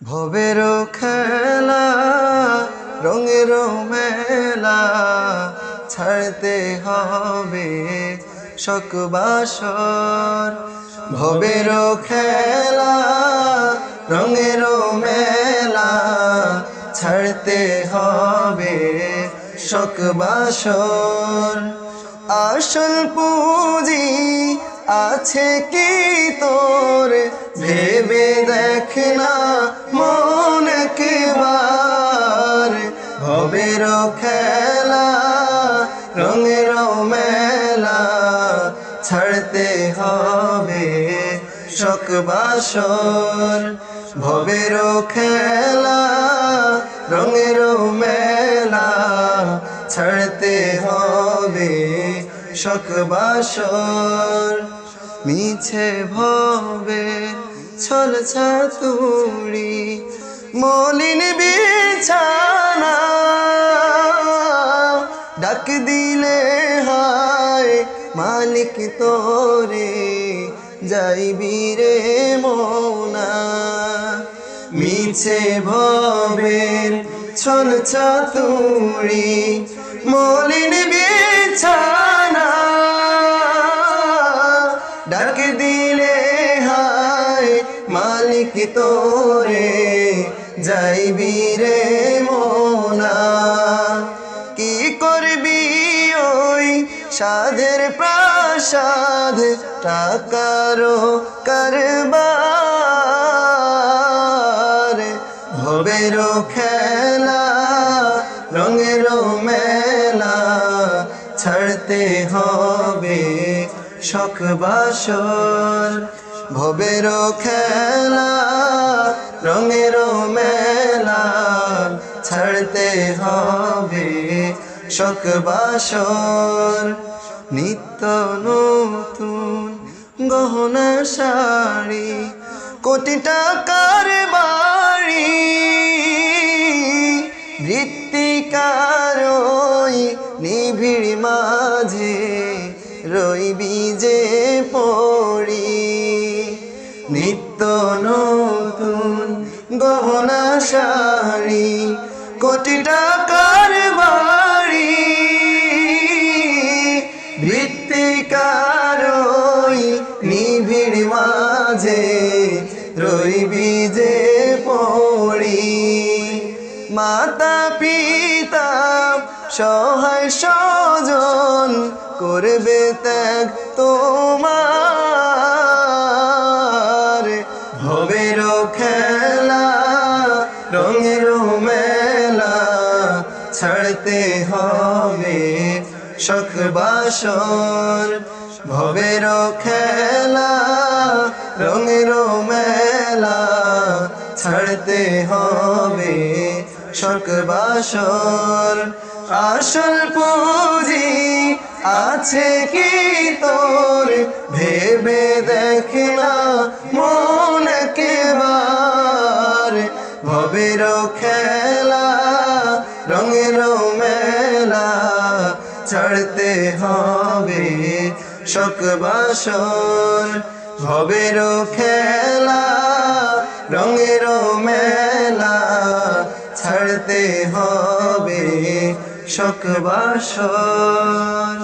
ভবের খেলা রঙের মেলা ছাড়তে হবে শখ বাসর। ভবের খেলা রঙের মেলা ছাড়তে হবে শখ বাসর। আসল পুঁজি আছে কি তোর ভেবে দেখ না মন একবার। ভবের খেলা রঙের মেলা ছাড়তে হবে শখ বাসর। ভবের খেলা রঙের মেলা ছাড়তে হবে শখ বাসর। মিছে ভবের ছল ছাতুড়ি মলিন বিছানা ডাক দিলে হায় মালিক তোরে যাইবি রে মনা। মিছে ভবের ছল ছাতুড়ি মলিন বিছানা ডাক দিলে হায় মালিক তোরে যাইবি রে মনা। কি করবি ওই সাধের প্রাসাদ টাকারও কারবার। ভবের খেলা রঙের মেলা ছাড়তে হবে শখ বাসর। ভবের খেলা রঙের মেলা ছাড়তে হবে শখ বাসর। নিত্য নতুন গহনা শাড়ি কোটি টাকার বাড়ি বৃত্তিকার ওই নিবিড় মাঝে রইবি যে পড়ি। নিত্য নতুন গহনা শাড়ি কোটি টাকার বাড়ি বৃত্তিকার ওই নিবিড় মাঝে রইবি যে পড়ি। মাতা পিতা সহায় স্বজন করবে ত্যাগ তোমার। ভবের খেলা রঙের মেলা ছাড়তে হবে শখ বাসর। ভবের খেলা রঙের মেলা ছাড়তে হবে শখ বাসর। আসল পুঁজি আছে কি তোর ভেবে দেখ না মন একবার। ভবের খেলা রঙের মেলা ছাড়তে হবে শখ বাসর। ভবের খেলা রঙের মেলা ছাড়তে হবে শখ বাসর।